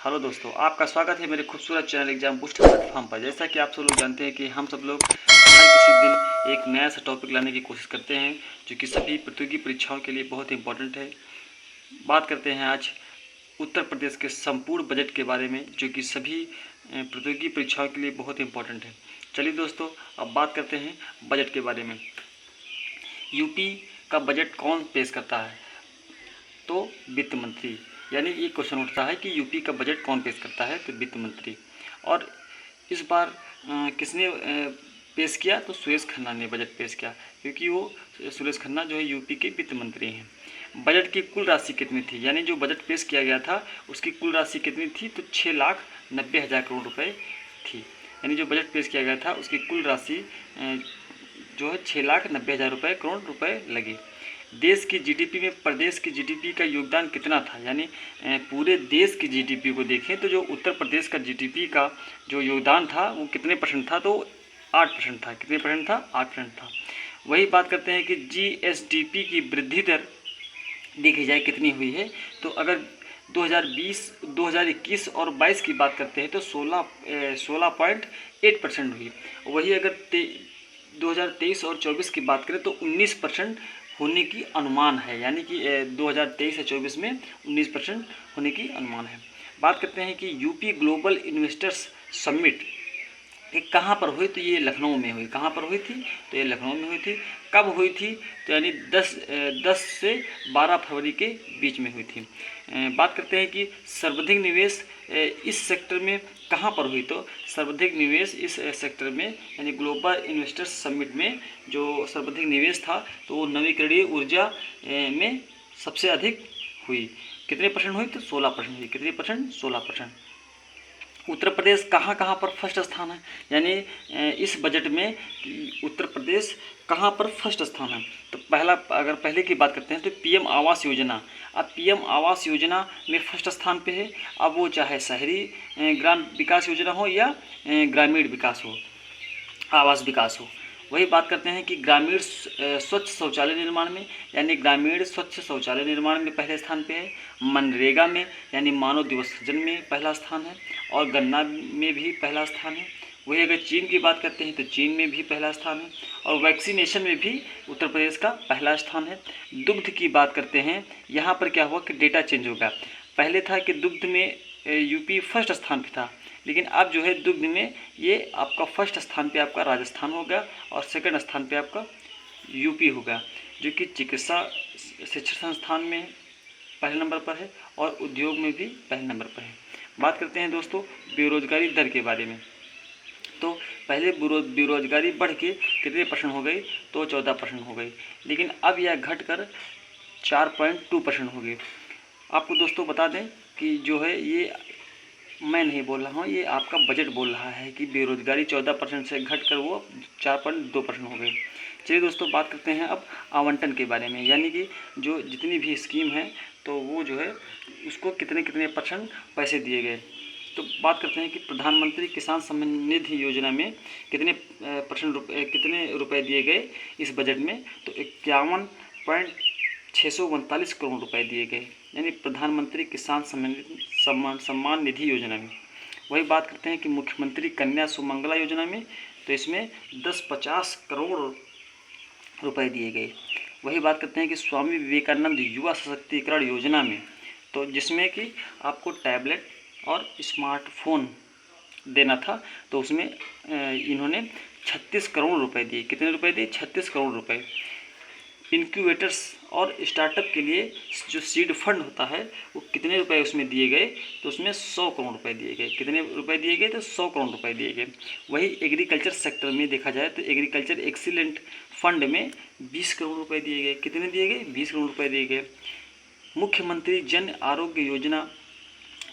Hello दोस्तों, आपका स्वागत है मेरे खूबसूरत चैनल एग्जाम बूस्टर प्लेटफॉर्म पर। जैसा कि आप सब लोग जानते हैं कि हम सब लोग हर किसी दिन एक नया सा टॉपिक लाने की कोशिश करते हैं जो कि सभी प्रतियोगी परीक्षाओं के लिए बहुत ही इम्पोर्टेंट है। बात करते हैं आज उत्तर प्रदेश के संपूर्ण बजट के बारे में, जो कि सभी प्रतियोगी परीक्षाओं के लिए बहुत ही इम्पोर्टेंट है। चलिए दोस्तों, अब बात करते हैं बजट के बारे में। यूपी का बजट कौन पेश करता है? तो वित्त मंत्री। यानी ये क्वेश्चन उठता है कि यूपी का बजट कौन पेश करता है? तो वित्त मंत्री। और इस बार किसने पेश किया? तो सुरेश खन्ना ने बजट पेश किया, क्योंकि वो सुरेश खन्ना जो है यूपी के वित्त मंत्री हैं। बजट की कुल राशि कितनी थी? यानी जो बजट पेश किया गया था उसकी कुल राशि कितनी थी? तो 6,90,000 करोड़ रुपए थी। यानी जो बजट पेश किया गया था उसकी कुल राशि जो है 6,90,000 करोड़ रुपए लगी। देश की जीडीपी में प्रदेश की जीडीपी का योगदान कितना था? यानी पूरे देश की जीडीपी को देखें तो जो उत्तर प्रदेश का जीडीपी का जो योगदान था वो कितने परसेंट था? तो 8% था। कितने परसेंट था? 8% था। वही बात करते हैं कि जीएसडीपी की वृद्धि दर देखी जाए कितनी हुई है। तो अगर 2020, 2021 और 22 की बात करते हैं तो 16.8% हुई। वही अगर 2023 और 24 की बात करें तो 19% होने की अनुमान है। यानी कि 2023 से 24 में 19% होने की अनुमान है। बात करते हैं कि यूपी ग्लोबल इन्वेस्टर्स समिट ये कहाँ पर हुई? तो ये लखनऊ में हुई। कहाँ पर हुई थी? तो ये लखनऊ में हुई थी। कब हुई थी? तो यानी 10 से 12 फरवरी के बीच में हुई थी। बात करते हैं कि सर्वाधिक निवेश इस सेक्टर में कहाँ पर हुई? तो सर्वाधिक निवेश इस सेक्टर में यानी ग्लोबल इन्वेस्टर्स समिट में जो सर्वाधिक निवेश था तो वो नवीकरणीय ऊर्जा में सबसे अधिक हुई। कितने परसेंट हुई? तो 16% हुई। कितने परसेंट? 16%। उत्तर प्रदेश कहाँ कहाँ पर फर्स्ट स्थान है? यानी इस बजट में उत्तर प्रदेश कहाँ पर फर्स्ट स्थान है? तो अगर पहले की बात करते हैं तो पीएम आवास योजना। अब पीएम आवास योजना में फर्स्ट स्थान पे है। अब वो चाहे शहरी ग्राम विकास योजना हो या ग्रामीण विकास हो, आवास विकास हो। वही बात करते हैं कि ग्रामीण स्वच्छ शौचालय निर्माण में, यानी ग्रामीण स्वच्छ शौचालय निर्माण में पहले स्थान पे है। मनरेगा में यानी मानव दिवस सृजन में पहला स्थान है। और गन्ना में भी पहला स्थान है। वही अगर चीन की बात करते हैं तो चीन में भी पहला स्थान है। और वैक्सीनेशन में भी उत्तर प्रदेश का पहला स्थान है। दुग्ध की बात करते हैं, यहाँ पर क्या हुआ कि डेटा चेंज होगा। पहले था कि दुग्ध में यूपी फर्स्ट स्थान पर था, लेकिन अब जो है दुग्ध में ये आपका फर्स्ट स्थान पे आपका राजस्थान होगा और सेकंड स्थान पे आपका यूपी होगा, जो कि चिकित्सा शिक्षण संस्थान में पहले नंबर पर है और उद्योग में भी पहले नंबर पर है। बात करते हैं दोस्तों बेरोजगारी दर के बारे में। तो पहले बेरोजगारी बढ़ के कितने परसेंट हो गई? तो 14% हो गई, लेकिन अब यह घटकर 4.2% हो गई। आपको दोस्तों बता दें कि जो है ये मैं नहीं बोल रहा हूँ, ये आपका बजट बोल रहा है कि बेरोजगारी 14% से घटकर वो 4.2% हो गई। चलिए दोस्तों, बात करते हैं अब आवंटन के बारे में। यानी कि जो जितनी भी स्कीम है तो वो जो है उसको कितने कितने परसेंट पैसे दिए गए। तो बात करते हैं कि प्रधानमंत्री किसान सम्मान निधि योजना में कितने कितने रुपए दिए गए इस बजट में? तो 51.639 करोड़ रुपए दिए गए, यानी प्रधानमंत्री किसान सम्मान निधि योजना में। वही बात करते हैं कि मुख्यमंत्री कन्या सुमंगला योजना में, तो इसमें 10-50 करोड़ रुपए दिए गए। वही बात करते हैं कि स्वामी विवेकानंद युवा सशक्तिकरण योजना में, तो जिसमें कि आपको टैबलेट और स्मार्टफोन देना था, तो उसमें इन्होंने 36 करोड़ रुपए दिए। कितने रुपए दिए? 36 करोड़ रुपए। इनक्यूबेटर्स और स्टार्टअप के लिए जो सीड फंड होता है वो कितने रुपए उसमें दिए गए? तो उसमें 100 करोड़ रुपए दिए गए। कितने रुपए दिए गए? तो 100 करोड़ रुपए दिए गए। वही एग्रीकल्चर सेक्टर में देखा जाए तो एग्रीकल्चर एक्सीलेंट फंड में 20 करोड़ रुपए दिए गए। कितने दिए गए? 20 करोड़ रुपए दिए गए। मुख्यमंत्री जन आरोग्य योजना,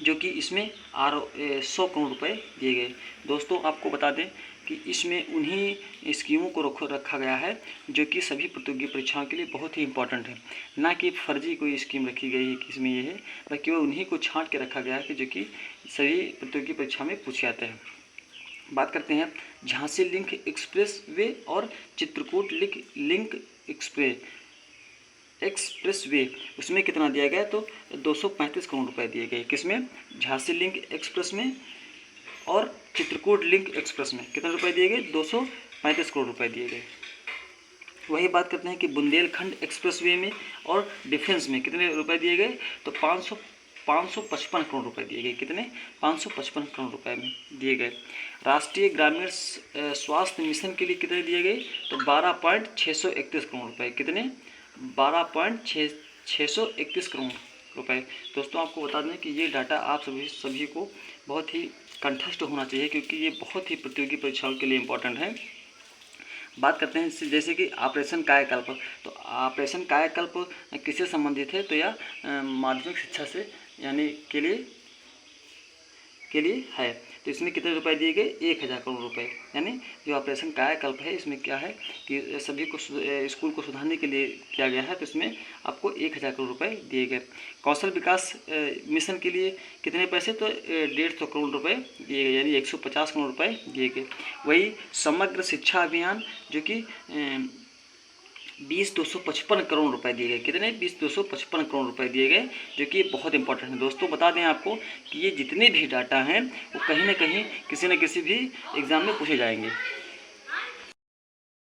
जो कि इसमें 100 करोड़ रुपए दिए गए। दोस्तों आपको बता दें कि इसमें उन्हीं स्कीमों को रखा गया है जो कि सभी प्रतियोगी परीक्षाओं के लिए बहुत ही इंपॉर्टेंट है, ना कि फर्जी कोई स्कीम रखी गई है कि इसमें ये है, बल्कि वो उन्हीं को छांट के रखा गया है कि जो कि सभी प्रतियोगी परीक्षा में पूछे जाते हैं। बात करते हैं झांसी लिंक एक्सप्रेस वे और Chitrakoot link express express way, उसमें कितना दिया गया, तो 235 करोड़ रुपए दिए गए। किसमें, झांसी लिंक एक्सप्रेस में और चित्रकूट लिंक एक्सप्रेस में कितने रुपए दिए गए, 235 करोड़ रुपए दिए गए। वही बात करते हैं कि बुंदेलखंड एक्सप्रेस वे में और डिफेंस में कितने रुपए दिए गए, तो 555 करोड़ रुपए दिए गए। कितने, 555 करोड़ रुपए में दिए गए। राष्ट्रीय ग्रामीण स्वास्थ्य मिशन के लिए कितने दिए गए, तो 12.631 करोड़ रुपए। कितने, 12.631 करोड़ रुपए। दोस्तों आपको बता दें कि ये डाटा आप सभी को बहुत ही कंठस्थ होना चाहिए, क्योंकि ये बहुत ही प्रतियोगी परीक्षाओं के लिए इम्पोर्टेंट है। बात करते हैं जैसे कि ऑपरेशन कायाकल्प। तो ऑपरेशन कायाकल्प किससे संबंधित है, तो यह माध्यमिक शिक्षा से यानी के लिए है। तो इसमें कितने रुपए दिए गए, 1000 करोड़ रुपए। यानी जो ऑपरेशन कायाकल्प है इसमें क्या है कि सभी को स्कूल को सुधारने के लिए किया गया है, तो इसमें आपको 1000 करोड़ रुपए दिए गए। कौशल विकास मिशन के लिए कितने पैसे, तो 150 करोड़ रुपए दिए गए, यानी 150 करोड़ रुपए दिए गए। वही समग्र शिक्षा अभियान जो कि 20,255 करोड़ रुपए दिए गए। कितने, 20,255 करोड़ रुपए दिए गए, जो कि बहुत इंपॉर्टेंट है। दोस्तों बता दें आपको कि ये जितने भी डाटा हैं वो कहीं ना कहीं किसी न किसी भी एग्ज़ाम में पूछे जाएंगे।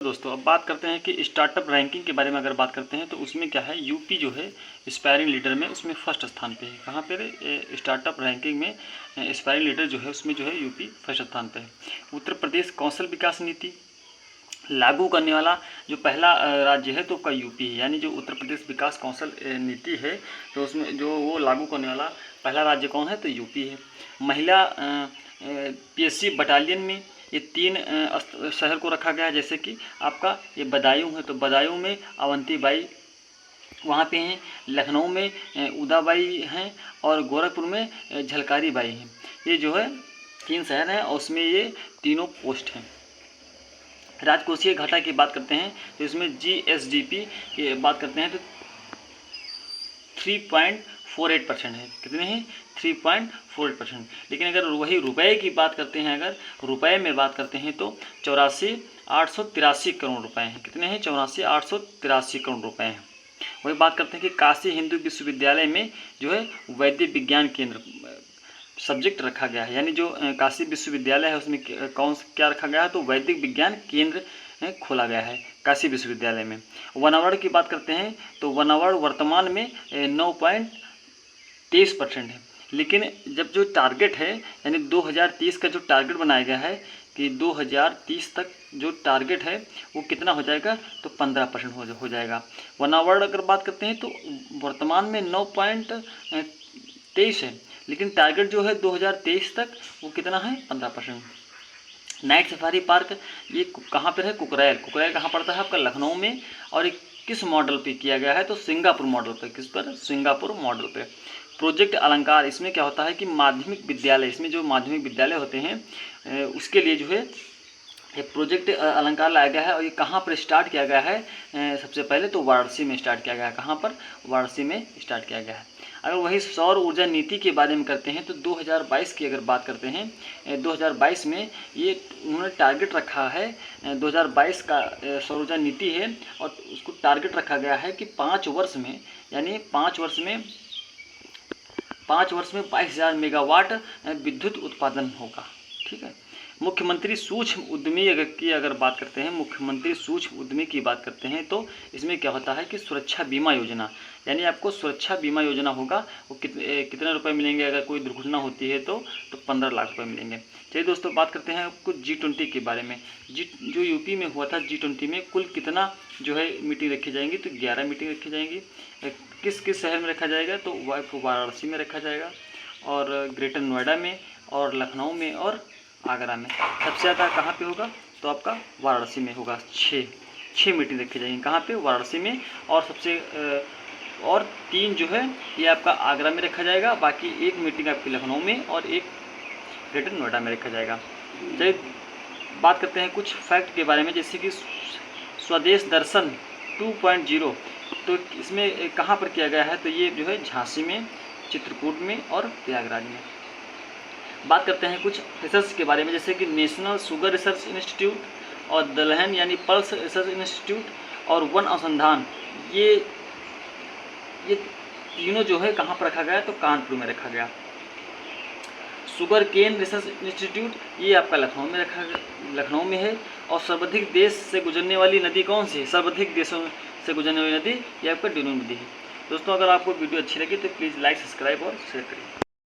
दोस्तों अब बात करते हैं कि स्टार्टअप रैंकिंग के बारे में अगर बात करते हैं तो उसमें क्या है, यूपी जो है एस्पायरिंग लीडर में उसमें फर्स्ट स्थान पे है। कहाँ पे, स्टार्टअप रैंकिंग में एस्पायरिंग लीडर जो है उसमें जो है यूपी फर्स्ट स्थान पे है। उत्तर प्रदेश कौशल विकास नीति लागू करने वाला जो पहला राज्य है तो का यूपी है। यानी जो उत्तर प्रदेश विकास कौशल नीति है तो उसमें जो वो लागू करने वाला पहला राज्य कौन है, तो यूपी है। महिला पीएससी बटालियन में ये 3 शहर को रखा गया है, जैसे कि आपका ये बदायूं है, तो बदायूं में अवंती बाई वहाँ पे हैं, लखनऊ में उदाबाई हैं और गोरखपुर में झलकारी बाई हैं। ये जो है 3 शहर हैं और उसमें ये तीनों पोस्ट हैं। राजकोषीय घाटा की बात करते हैं तो इसमें जीएसडीपी की बात करते हैं तो 3.48% है। कितने हैं, 3.48%। लेकिन अगर वही रुपए की बात करते हैं, अगर रुपए में बात करते हैं तो 84,883 करोड़ रुपए हैं। कितने हैं, 84,883 करोड़ रुपए हैं। वही बात करते हैं कि काशी हिंदू विश्वविद्यालय में जो है वैद्य विज्ञान केंद्र सब्जेक्ट रखा गया है। यानी जो काशी विश्वविद्यालय है उसमें क्या रखा गया है, तो वैदिक विज्ञान केंद्र खोला गया है काशी विश्वविद्यालय में। वनावरण की बात करते हैं तो वनावरण वर्तमान में 9.23% है। लेकिन जब जो टारगेट है यानी 2030 का जो टारगेट बनाया गया है कि 2030 तक जो टारगेट है वो कितना हो जाएगा, तो 15% हो जाएगा। वनावरण अगर बात करते हैं तो वर्तमान में 9.23 है, लेकिन टारगेट जो है 2023 तक वो कितना है, 15%। नाइट सफारी पार्क ये कहाँ पर है, कुकरैल। कुकरैल कहाँ पड़ता है आपका, लखनऊ में। और ये किस मॉडल पे किया गया है, तो सिंगापुर मॉडल पे। किस पर, सिंगापुर मॉडल पे। प्रोजेक्ट अलंकार, इसमें क्या होता है कि माध्यमिक विद्यालय, इसमें जो माध्यमिक विद्यालय होते हैं उसके लिए जो है ये प्रोजेक्ट अलंकार लाया गया है। और ये कहाँ पर स्टार्ट किया गया है, सबसे पहले तो वाराणसी में स्टार्ट किया गया है। कहाँ पर, वाराणसी में स्टार्ट किया गया है। अगर वही सौर ऊर्जा नीति के बारे में करते हैं तो 2022 की अगर बात करते हैं, 2022 में ये उन्होंने टारगेट रखा है, 2022 का सौर ऊर्जा नीति है और उसको टारगेट रखा गया है कि 5 वर्ष में, यानी 5 वर्ष में 22,000 मेगावाट विद्युत उत्पादन होगा। ठीक है। मुख्यमंत्री सूक्ष्म उद्यमी अगर बात करते हैं, मुख्यमंत्री सूक्ष्म उद्यमी की बात करते हैं तो इसमें क्या होता है कि सुरक्षा बीमा योजना, यानी आपको सुरक्षा बीमा योजना होगा। वो कितने रुपए मिलेंगे, अगर कोई दुर्घटना होती है तो 15 लाख रुपए मिलेंगे। चलिए दोस्तों बात करते हैं कुछ G20 के बारे में। जो यूपी में हुआ था G20 में कुल कितना जो है मीटिंग रखी जाएंगी, तो 11 मीटिंग रखी जाएंगी। किस किस शहर में रखा जाएगा, तो वाराणसी में रखा जाएगा और ग्रेटर नोएडा में और लखनऊ में और आगरा में। सबसे ज़्यादा कहाँ पे होगा, तो आपका वाराणसी में होगा। 6 मीटिंग रखी जाएंगी। कहाँ पे, वाराणसी में। और सबसे और 3 जो है ये आपका आगरा में रखा जाएगा। बाकी 1 मीटिंग आपकी लखनऊ में और 1 ग्रेटर नोएडा में रखा जाएगा। चलिए बात करते हैं कुछ फैक्ट के बारे में, जैसे कि स्वदेश दर्शन 2.0, तो इसमें कहाँ पर किया गया है, तो ये जो है झांसी में, चित्रकूट में और प्रयागराज में। बात करते हैं कुछ रिसर्च के बारे में, जैसे कि नेशनल शुगर रिसर्च इंस्टीट्यूट और दलहन यानी पल्स रिसर्च इंस्टीट्यूट और वन अनुसंधान, ये ये तीनों जो है कहाँ पर रखा गया, तो कानपुर में रखा गया। शुगर केन रिसर्च इंस्टीट्यूट ये आपका लखनऊ में है। और सर्वाधिक देश से गुजरने वाली नदी कौन सी है, सर्वाधिक देशों से गुजरने वाली नदी ये आपका डेनू नदी है। दोस्तों अगर आपको वीडियो अच्छी लगी तो प्लीज़ लाइक, सब्सक्राइब और शेयर करिए।